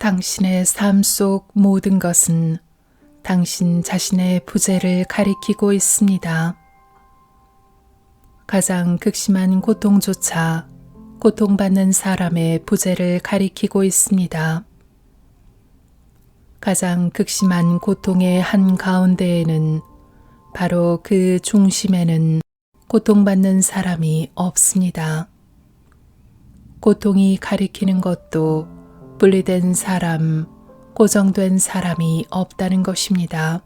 당신의 삶 속 모든 것은 당신 자신의 부재를 가리키고 있습니다. 가장 극심한 고통조차 고통받는 사람의 부재를 가리키고 있습니다. 가장 극심한 고통의 한가운데에는 바로 그 중심에는 고통받는 사람이 없습니다. 고통이 가리키는 것도 분리된 사람, 고정된 사람이 없다는 것입니다.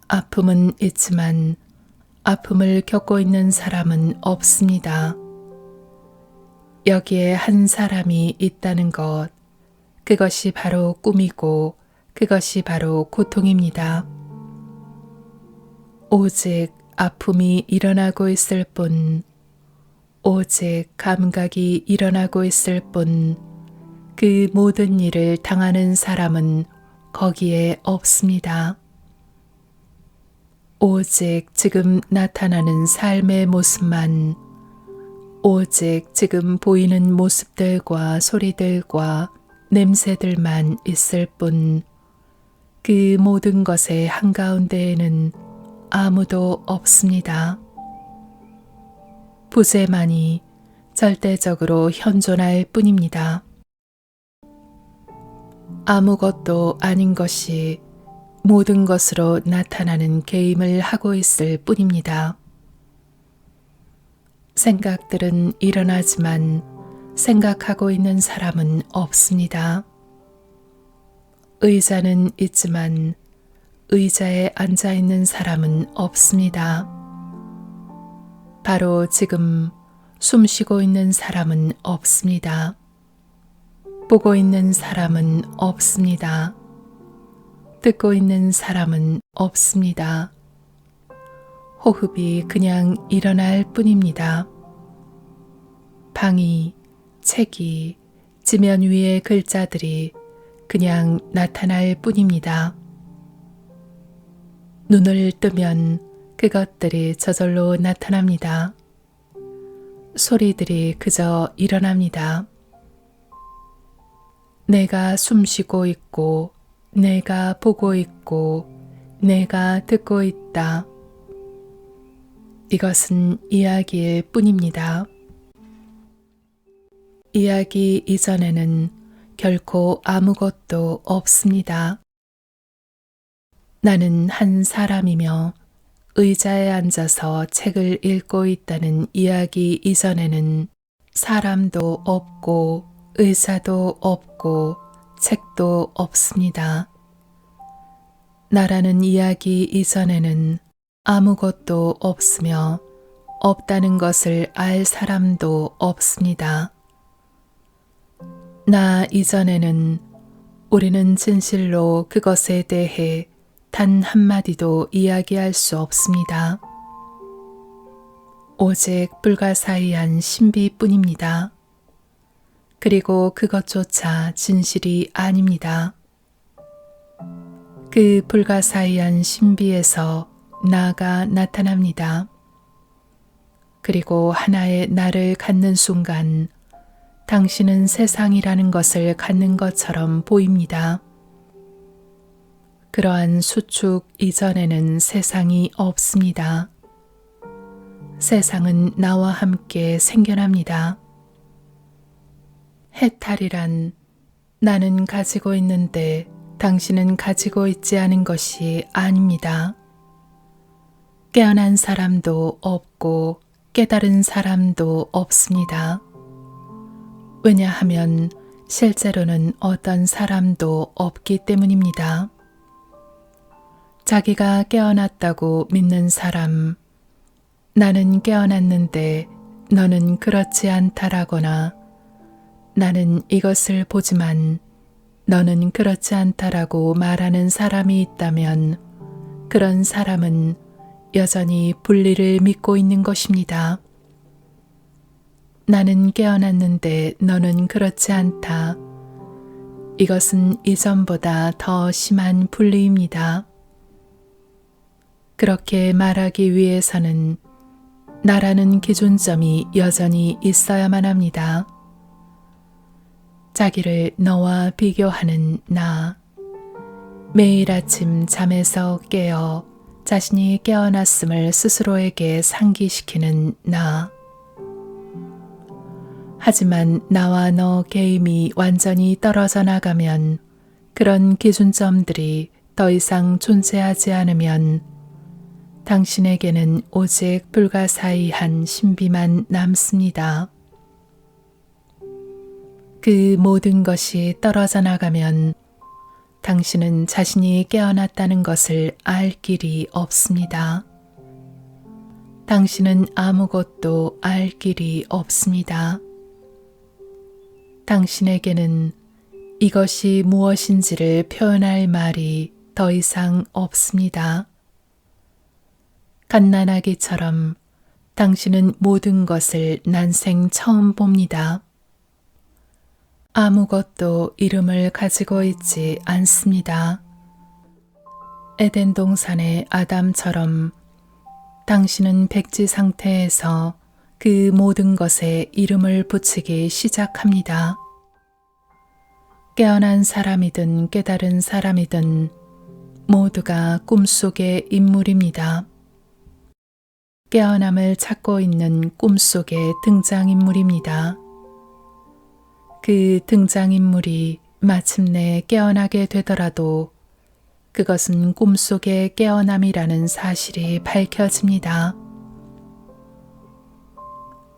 아픔은 있지만 아픔을 겪고 있는 사람은 없습니다. 여기에 한 사람이 있다는 것, 그것이 바로 꿈이고 그것이 바로 고통입니다. 오직 아픔이 일어나고 있을 뿐, 오직 감각이 일어나고 있을 뿐, 그 모든 일을 당하는 사람은 거기에 없습니다. 오직 지금 나타나는 삶의 모습만, 오직 지금 보이는 모습들과 소리들과 냄새들만 있을 뿐, 그 모든 것의 한가운데에는 아무도 없습니다. 부재만이 절대적으로 현존할 뿐입니다. 아무것도 아닌 것이 모든 것으로 나타나는 게임을 하고 있을 뿐입니다. 생각들은 일어나지만 생각하고 있는 사람은 없습니다. 의자는 있지만 의자에 앉아 있는 사람은 없습니다. 바로 지금 숨 쉬고 있는 사람은 없습니다. 보고 있는 사람은 없습니다. 듣고 있는 사람은 없습니다. 호흡이 그냥 일어날 뿐입니다. 방이, 책이, 지면 위의 글자들이 그냥 나타날 뿐입니다. 눈을 뜨면 그것들이 저절로 나타납니다. 소리들이 그저 일어납니다. 내가 숨쉬고 있고, 내가 보고 있고, 내가 듣고 있다. 이것은 이야기일 뿐입니다. 이야기 이전에는 결코 아무것도 없습니다. 나는 한 사람이며 의자에 앉아서 책을 읽고 있다는 이야기 이전에는 사람도 없고 의자도 없고 책도 없습니다. 나라는 이야기 이전에는 아무것도 없으며 없다는 것을 알 사람도 없습니다. 나 이전에는 우리는 진실로 그것에 대해 단 한마디도 이야기할 수 없습니다. 오직 불가사의한 신비뿐입니다. 그리고 그것조차 진실이 아닙니다. 그 불가사의한 신비에서 나가 나타납니다. 그리고 하나의 나를 갖는 순간 당신은 세상이라는 것을 갖는 것처럼 보입니다. 그러한 수축 이전에는 세상이 없습니다. 세상은 나와 함께 생겨납니다. 해탈이란 나는 가지고 있는데 당신은 가지고 있지 않은 것이 아닙니다. 깨어난 사람도 없고 깨달은 사람도 없습니다. 왜냐하면 실제로는 어떤 사람도 없기 때문입니다. 자기가 깨어났다고 믿는 사람, 나는 깨어났는데 너는 그렇지 않다라거나 나는 이것을 보지만 너는 그렇지 않다라고 말하는 사람이 있다면 그런 사람은 여전히 분리를 믿고 있는 것입니다. 나는 깨어났는데 너는 그렇지 않다. 이것은 이전보다 더 심한 분리입니다. 그렇게 말하기 위해서는 나라는 기준점이 여전히 있어야만 합니다. 자기를 너와 비교하는 나. 매일 아침 잠에서 깨어 자신이 깨어났음을 스스로에게 상기시키는 나. 하지만 나와 너 개임이 완전히 떨어져 나가면, 그런 기준점들이 더 이상 존재하지 않으면 당신에게는 오직 불가사의한 신비만 남습니다. 그 모든 것이 떨어져 나가면 당신은 자신이 깨어났다는 것을 알 길이 없습니다. 당신은 아무것도 알 길이 없습니다. 당신에게는 이것이 무엇인지를 표현할 말이 더 이상 없습니다. 갓난아기처럼 당신은 모든 것을 난생 처음 봅니다. 아무것도 이름을 가지고 있지 않습니다. 에덴 동산의 아담처럼 당신은 백지 상태에서 그 모든 것에 이름을 붙이기 시작합니다. 깨어난 사람이든 깨달은 사람이든 모두가 꿈속의 인물입니다. 깨어남을 찾고 있는 꿈속의 등장인물입니다. 그 등장인물이 마침내 깨어나게 되더라도 그것은 꿈속의 깨어남이라는 사실이 밝혀집니다.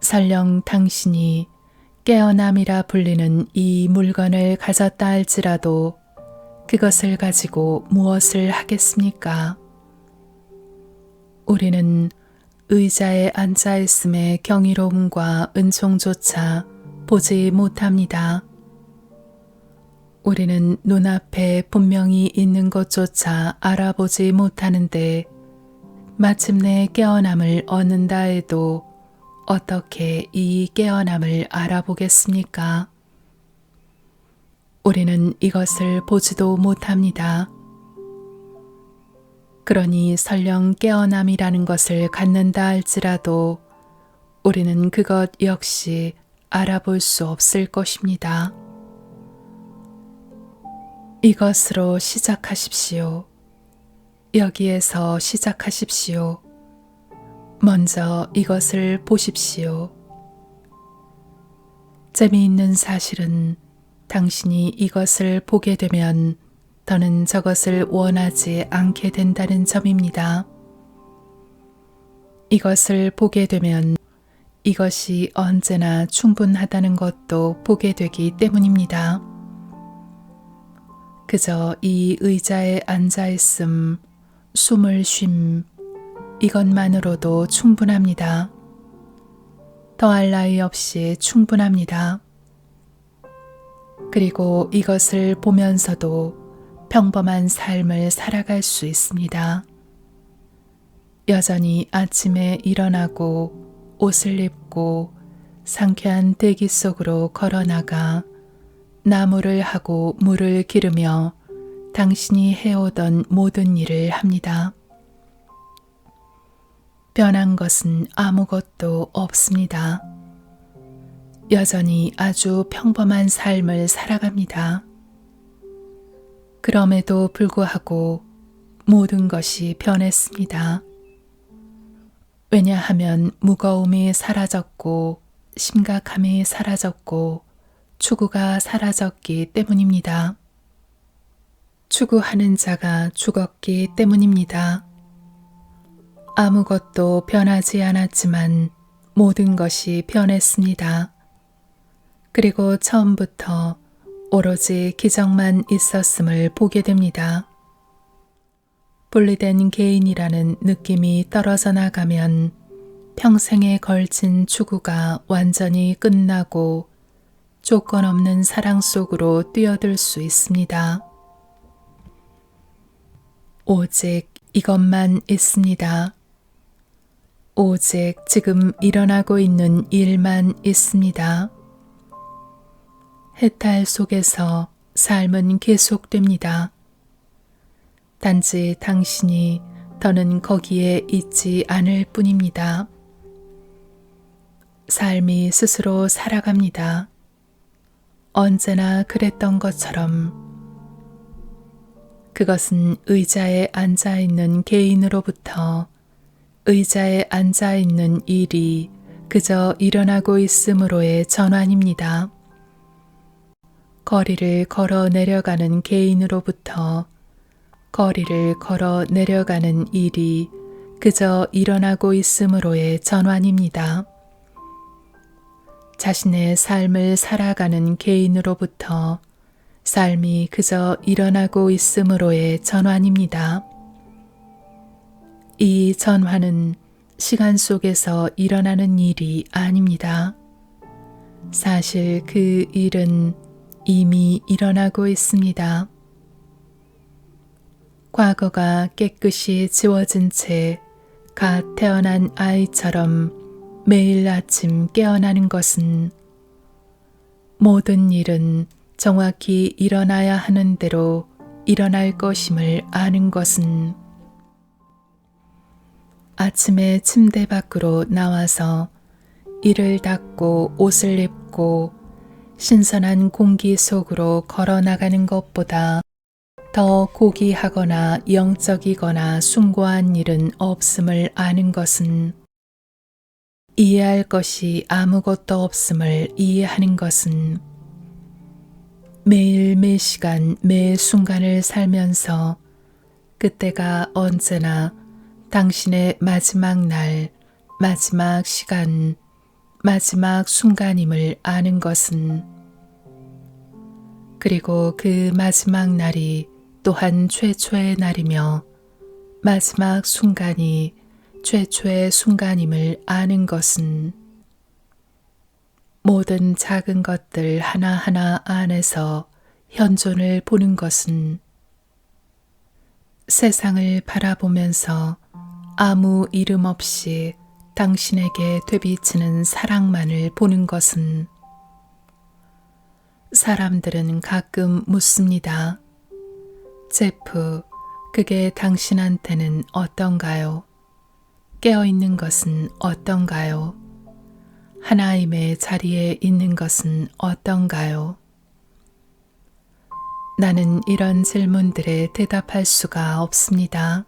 설령 당신이 깨어남이라 불리는 이 물건을 가졌다 할지라도 그것을 가지고 무엇을 하겠습니까? 우리는 의자에 앉아 있음의 경이로움과 은총조차 보지 못합니다. 우리는 눈앞에 분명히 있는 것조차 알아보지 못하는데 마침내 깨어남을 얻는다 해도 어떻게 이 깨어남을 알아보겠습니까? 우리는 이것을 보지도 못합니다. 그러니 설령 깨어남이라는 것을 갖는다 할지라도 우리는 그것 역시 알아볼 수 없을 것입니다. 이것으로 시작하십시오. 여기에서 시작하십시오. 먼저 이것을 보십시오. 재미있는 사실은 당신이 이것을 보게 되면 더는 저것을 원하지 않게 된다는 점입니다. 이것을 보게 되면 이것이 언제나 충분하다는 것도 보게 되기 때문입니다. 그저 이 의자에 앉아있음, 숨을 쉼, 이것만으로도 충분합니다. 더할 나위 없이 충분합니다. 그리고 이것을 보면서도 평범한 삶을 살아갈 수 있습니다. 여전히 아침에 일어나고 옷을 입고 상쾌한 대기 속으로 걸어나가 나무를 하고 물을 기르며 당신이 해오던 모든 일을 합니다. 변한 것은 아무것도 없습니다. 여전히 아주 평범한 삶을 살아갑니다. 그럼에도 불구하고 모든 것이 변했습니다. 왜냐하면 무거움이 사라졌고 심각함이 사라졌고 추구가 사라졌기 때문입니다. 추구하는 자가 죽었기 때문입니다. 아무것도 변하지 않았지만 모든 것이 변했습니다. 그리고 처음부터 오로지 기적만 있었음을 보게 됩니다. 분리된 개인이라는 느낌이 떨어져 나가면 평생에 걸친 추구가 완전히 끝나고 조건 없는 사랑 속으로 뛰어들 수 있습니다. 오직 이것만 있습니다. 오직 지금 일어나고 있는 일만 있습니다. 해탈 속에서 삶은 계속됩니다. 단지 당신이 더는 거기에 있지 않을 뿐입니다. 삶이 스스로 살아갑니다. 언제나 그랬던 것처럼 그것은 의자에 앉아 있는 개인으로부터 의자에 앉아 있는 일이 그저 일어나고 있으므로의 전환입니다. 거리를 걸어 내려가는 개인으로부터 거리를 걸어 내려가는 일이 그저 일어나고 있으므로의 전환입니다. 자신의 삶을 살아가는 개인으로부터 삶이 그저 일어나고 있으므로의 전환입니다. 이 전환은 시간 속에서 일어나는 일이 아닙니다. 사실 그 일은 이미 일어나고 있습니다. 과거가 깨끗이 지워진 채 갓 태어난 아이처럼 매일 아침 깨어나는 것은 모든 일은 정확히 일어나야 하는 대로 일어날 것임을 아는 것은 아침에 침대 밖으로 나와서 이를 닦고 옷을 입고 신선한 공기 속으로 걸어 나가는 것보다 더 고귀하거나 영적이거나 숭고한 일은 없음을 아는 것은 이해할 것이 아무것도 없음을 이해하는 것은 매일 매 시간 매 순간을 살면서 그때가 언제나 당신의 마지막 날, 마지막 시간, 마지막 순간임을 아는 것은 그리고 그 마지막 날이 또한 최초의 날이며 마지막 순간이 최초의 순간임을 아는 것은 모든 작은 것들 하나하나 안에서 현존을 보는 것은 세상을 바라보면서 아무 이름 없이 당신에게 되비치는 사랑만을 보는 것은 사람들은 가끔 묻습니다. 제프, 그게 당신한테는 어떤가요? 깨어있는 것은 어떤가요? 하나님의 자리에 있는 것은 어떤가요? 나는 이런 질문들에 대답할 수가 없습니다.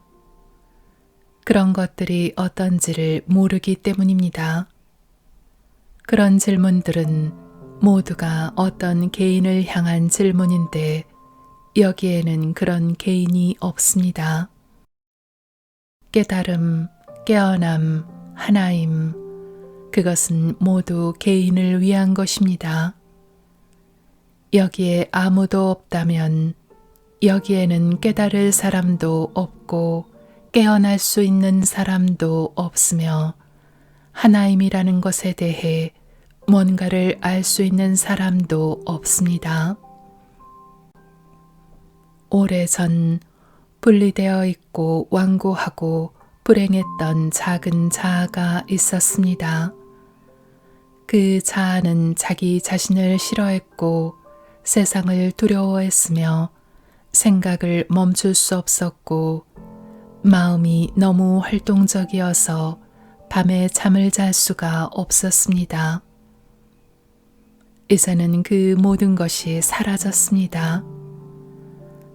그런 것들이 어떤지를 모르기 때문입니다. 그런 질문들은 모두가 어떤 개인을 향한 질문인데 여기에는 그런 개인이 없습니다. 깨달음, 깨어남, 하나임, 그것은 모두 개인을 위한 것입니다. 여기에 아무도 없다면 여기에는 깨달을 사람도 없고 깨어날 수 있는 사람도 없으며 하나임이라는 것에 대해 뭔가를 알 수 있는 사람도 없습니다. 오래전 분리되어 있고 완고하고 불행했던 작은 자아가 있었습니다. 그 자아는 자기 자신을 싫어했고 세상을 두려워했으며 생각을 멈출 수 없었고 마음이 너무 활동적이어서 밤에 잠을 잘 수가 없었습니다. 이제는 그 모든 것이 사라졌습니다.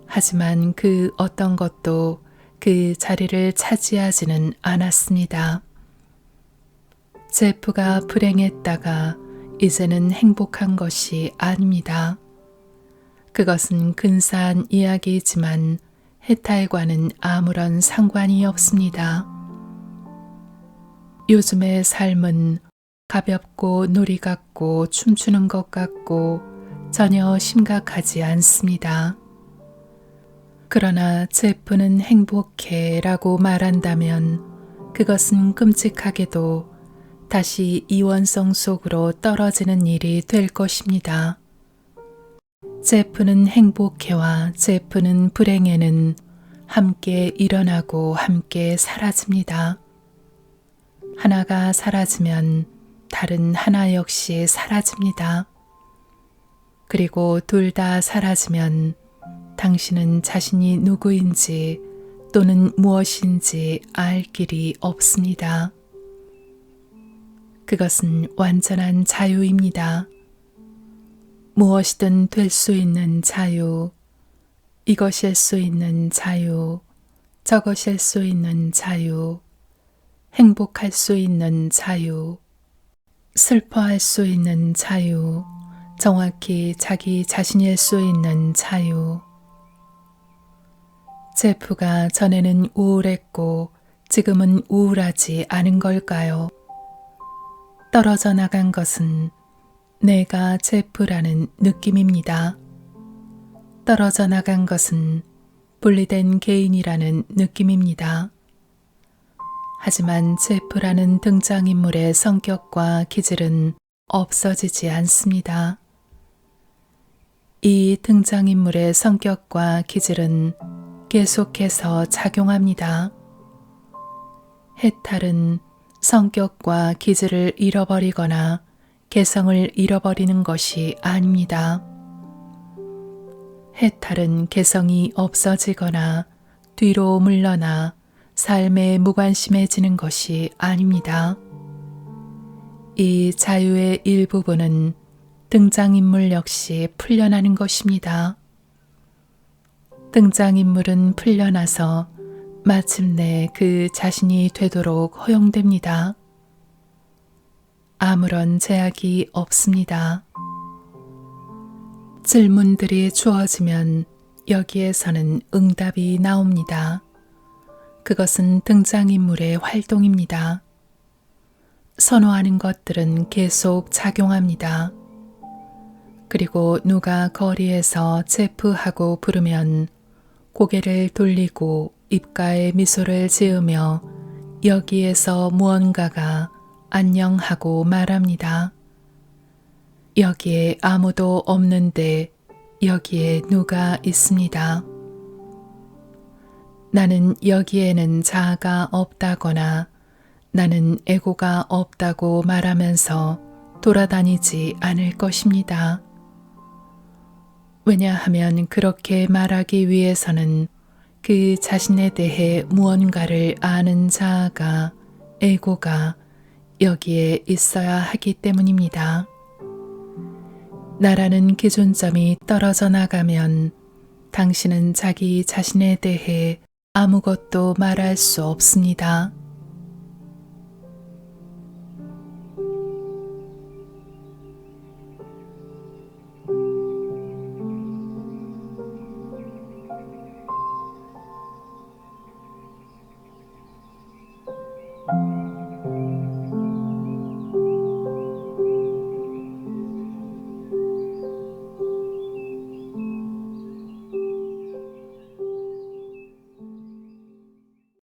하지만 그 어떤 것도 그 자리를 차지하지는 않았습니다. 제프가 불행했다가 이제는 행복한 것이 아닙니다. 그것은 근사한 이야기이지만 해탈과는 아무런 상관이 없습니다. 요즘의 삶은 가볍고 놀이 같고 춤추는 것 같고 전혀 심각하지 않습니다. 그러나 제프는 행복해 라고 말한다면 그것은 끔찍하게도 다시 이원성 속으로 떨어지는 일이 될 것입니다. 제프는 행복해와 제프는 불행해는 함께 일어나고 함께 사라집니다. 하나가 사라지면 다른 하나 역시 사라집니다. 그리고 둘 다 사라지면 당신은 자신이 누구인지 또는 무엇인지 알 길이 없습니다. 그것은 완전한 자유입니다. 무엇이든 될 수 있는 자유, 이것일 수 있는 자유, 저것일 수 있는 자유, 행복할 수 있는 자유, 슬퍼할 수 있는 자유, 정확히 자기 자신일 수 있는 자유. 제프가 전에는 우울했고 지금은 우울하지 않은 걸까요? 떨어져 나간 것은 내가 제프라는 느낌입니다. 떨어져 나간 것은 분리된 개인이라는 느낌입니다. 하지만 제프라는 등장인물의 성격과 기질은 없어지지 않습니다. 이 등장인물의 성격과 기질은 계속해서 작용합니다. 해탈은 성격과 기질을 잃어버리거나 개성을 잃어버리는 것이 아닙니다. 해탈은 개성이 없어지거나 뒤로 물러나 삶에 무관심해지는 것이 아닙니다. 이 자유의 일부분은 등장인물 역시 풀려나는 것입니다. 등장인물은 풀려나서 마침내 그 자신이 되도록 허용됩니다. 아무런 제약이 없습니다. 질문들이 주어지면 여기에서는 응답이 나옵니다. 그것은 등장인물의 활동입니다. 선호하는 것들은 계속 작용합니다. 그리고 누가 거리에서 제프하고 부르면 고개를 돌리고 입가에 미소를 지으며 여기에서 무언가가 안녕하고 말합니다. 여기에 아무도 없는데 여기에 누가 있습니다. 나는 여기에는 자아가 없다거나 나는 에고가 없다고 말하면서 돌아다니지 않을 것입니다. 왜냐하면 그렇게 말하기 위해서는 그 자신에 대해 무언가를 아는 자아가, 에고가 여기에 있어야 하기 때문입니다. 나라는 기준점이 떨어져 나가면 당신은 자기 자신에 대해 아무것도 말할 수 없습니다.